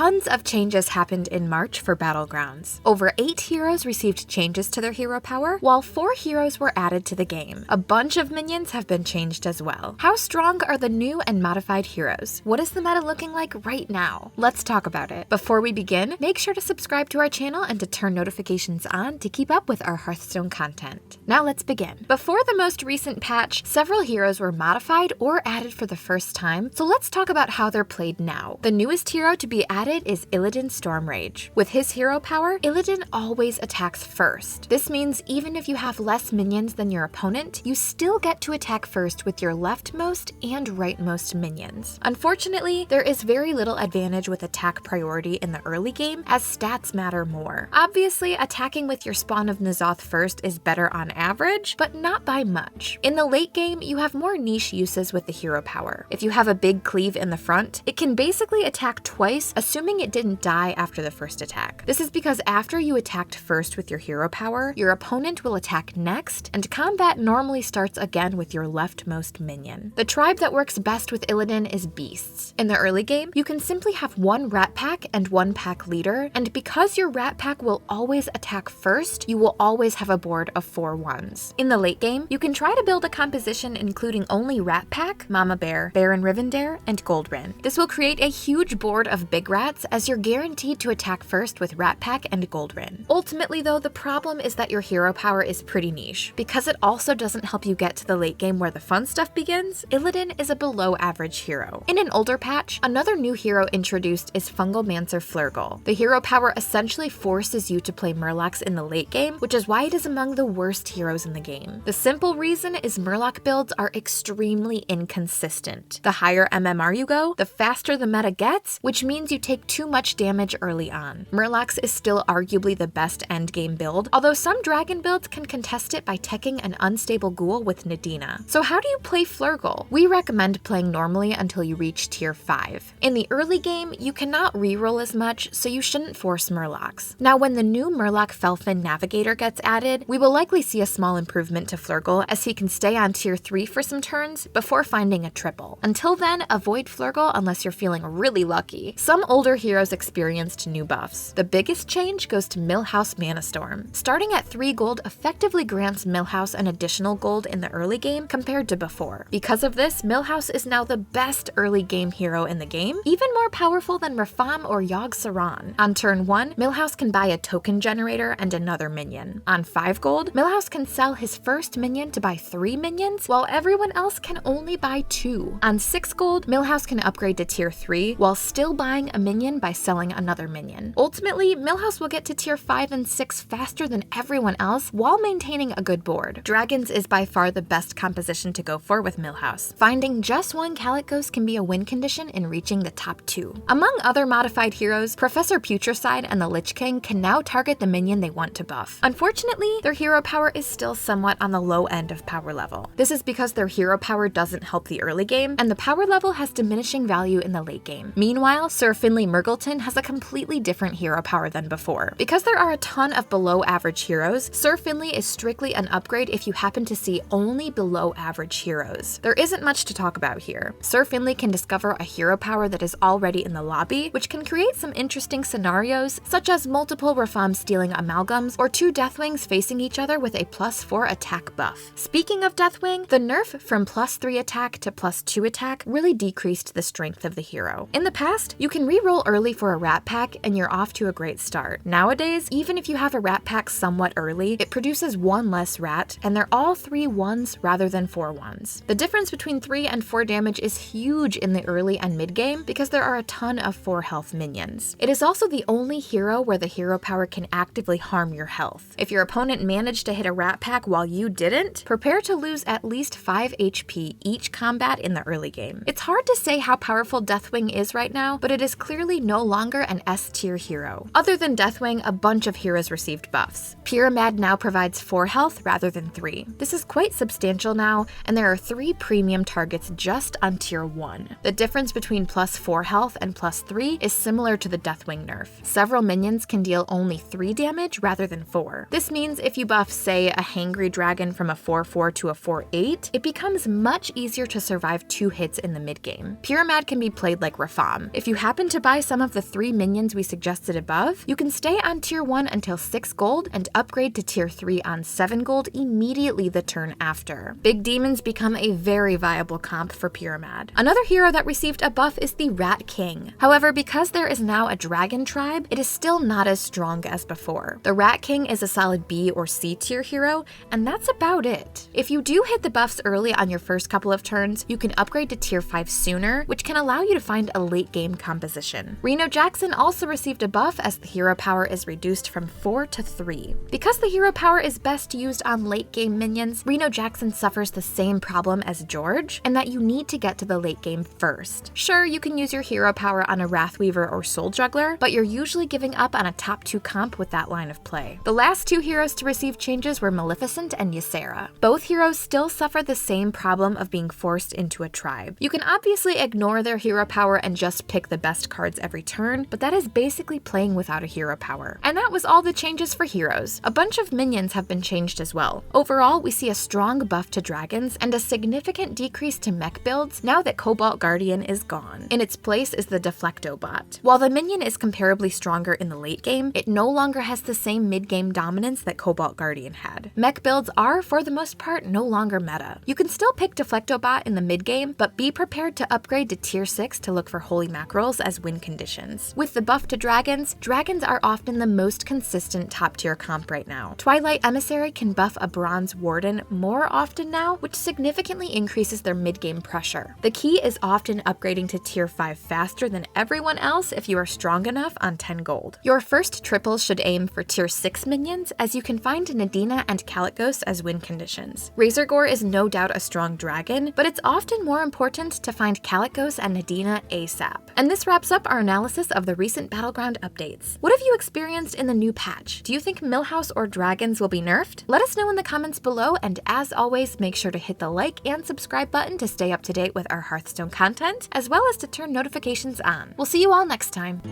Tons of changes happened in March for Battlegrounds. Over 8 heroes received changes to their hero power, while 4 heroes were added to the game. A bunch of minions have been changed as well. How strong are the new and modified heroes? What is the meta looking like right now? Let's talk about it. Before we begin, make sure to subscribe to our channel and to turn notifications on to keep up with our Hearthstone content. Now let's begin. Before the most recent patch, several heroes were modified or added for the first time, so let's talk about how they're played now. The newest hero to be added is Illidan Stormrage. With his hero power, Illidan always attacks first. This means even if you have less minions than your opponent, you still get to attack first with your leftmost and rightmost minions. Unfortunately, there is very little advantage with attack priority in the early game, as stats matter more. Obviously, attacking with your Spawn of N'Zoth first is better on average, but not by much. In the late game, you have more niche uses with the hero power. If you have a big cleave in the front, it can basically attack twice, assuming it didn't die after the first attack. This is because after you attacked first with your hero power, your opponent will attack next, and combat normally starts again with your leftmost minion. The tribe that works best with Illidan is Beasts. In the early game, you can simply have one rat pack and one pack leader, and because your rat pack will always attack first, you will always have a board of 4 ones. In the late game, you can try to build a composition including only rat pack, Mama Bear, Baron Rivendare, and Goldrin. This will create a huge board of big rats, as you're guaranteed to attack first with rat pack and Goldrin. Ultimately though, the problem is that your hero power is pretty niche. Because it also doesn't help you get to the late game where the fun stuff begins, Illidan is a below average hero. In an older patch, another new hero introduced is Fungalmancer Flurgle. The hero power essentially forces you to play Murlocs in the late game, which is why it is among the worst heroes in the game. The simple reason is Murloc builds are extremely inconsistent. The higher MMR you go, the faster the meta gets, which means you take too much damage early on. Murlocs is still arguably the best endgame build, although some dragon builds can contest it by teching an unstable ghoul with Nadina. So how do you play Flurgle? We recommend playing normally until you reach tier 5. In the early game, you cannot reroll as much, so you shouldn't force Murlocs. Now when the new Murloc Felfin Navigator gets added, we will likely see a small improvement to Flurgle, as he can stay on tier 3 for some turns before finding a triple. Until then, avoid Flurgle unless you're feeling really lucky. Some older heroes experienced new buffs. The biggest change goes to Millhouse Manastorm. Starting at 3 gold effectively grants Millhouse an additional gold in the early game compared to before. Because of this, Millhouse is now the best early game hero in the game, even more powerful than Rafam or Yogg Saron. On turn 1, Millhouse can buy a token generator and another minion. On 5 gold, Millhouse can sell his first minion to buy 3 minions, while everyone else can only buy 2. On 6 gold, Millhouse can upgrade to tier 3 while still buying a minion by selling another minion. Ultimately, Millhouse will get to tier 5 and 6 faster than everyone else while maintaining a good board. Dragons is by far the best composition to go for with Millhouse. Finding just one Calicos can be a win condition in reaching the top 2. Among other modified heroes, Professor Putricide and the Lich King can now target the minion they want to buff. Unfortunately, their hero power is still somewhat on the low end of power level. This is because their hero power doesn't help the early game, and the power level has diminishing value in the late game. Meanwhile, Sir Finley Murgleton has a completely different hero power than before. Because there are a ton of below average heroes, Sir Finley is strictly an upgrade if you happen to see only below average heroes. There isn't much to talk about here. Sir Finley can discover a hero power that is already in the lobby, which can create some interesting scenarios, such as multiple Rafam stealing amalgams or 2 Deathwings facing each other with a +4 attack buff. Speaking of Deathwing, the nerf from +3 attack to +2 attack really decreased the strength of the hero. In the past, you can reroll early for a rat pack and you're off to a great start. Nowadays, even if you have a rat pack somewhat early, it produces 1 less rat, and they're all 3 1s rather than 4 1s. The difference between 3 and 4 damage is huge in the early and mid game because there are a ton of 4 health minions. It is also the only hero where the hero power can actively harm your health. If your opponent managed to hit a rat pack while you didn't, prepare to lose at least 5 HP each combat in the early game. It's hard to say how powerful Deathwing is right now, but it is clearly no longer an S-tier hero. Other than Deathwing, a bunch of heroes received buffs. Pyramid now provides 4 health rather than 3. This is quite substantial now, and there are 3 premium targets just on tier 1. The difference between +4 health and +3 is similar to the Deathwing nerf. Several minions can deal only 3 damage rather than 4. This means if you buff, say, a Hangry Dragon from a 4/4 to a 4/8, it becomes much easier to survive 2 hits in the mid game. Pyramid can be played like Rafam. If you happen to buy some of the 3 minions we suggested above, you can stay on tier 1 until 6 gold and upgrade to tier 3 on 7 gold immediately the turn after. Big demons become a very viable comp for Pyramid. Another hero that received a buff is the Rat King. However, because there is now a dragon tribe, it is still not as strong as before. The Rat King is a solid B or C tier hero, and that's about it. If you do hit the buffs early on your first couple of turns, you can upgrade to tier 5 sooner, which can allow you to find a late game composition. Reno Jackson also received a buff as the hero power is reduced from 4 to 3. Because the hero power is best used on late game minions, Reno Jackson suffers the same problem as George, in that you need to get to the late game first. Sure, you can use your hero power on a Wrathweaver or Soul Juggler, but you're usually giving up on a top 2 comp with that line of play. The last 2 heroes to receive changes were Maleficent and Ysera. Both heroes still suffer the same problem of being forced into a tribe. You can obviously ignore their hero power and just pick the best cards every turn, but that is basically playing without a hero power. And that was all the changes for heroes. A bunch of minions have been changed as well. Overall, we see a strong buff to dragons and a significant decrease to mech builds now that Cobalt Guardian is gone. In its place is the Deflecto bot. While the minion is comparably stronger in the late game, it no longer has the same mid-game dominance that Cobalt Guardian had. Mech builds are, for the most part, no longer meta. You can still pick Deflecto bot in the mid-game, but be prepared to upgrade to tier 6 to look for Holy Mackerels as win conditions. With the buff to dragons, dragons are often the most consistent top-tier comp right now. Twilight Emissary can buff a Bronze Warden more often now, which significantly increases their mid-game pressure. The key is often upgrading to tier 5 faster than everyone else if you are strong enough on 10 gold. Your first triples should aim for tier 6 minions, as you can find Nadina and Calicos as win conditions. Razorgore is no doubt a strong dragon, but it's often more important to find Calicos and Nadina ASAP. And this wraps up our analysis of the recent Battleground updates. What have you experienced in the new patch? Do you think Millhouse or dragons will be nerfed? Let us know in the comments below, and as always, make sure to hit the like and subscribe button to stay up to date with our Hearthstone content, as well as to turn notifications on. We'll see you all next time.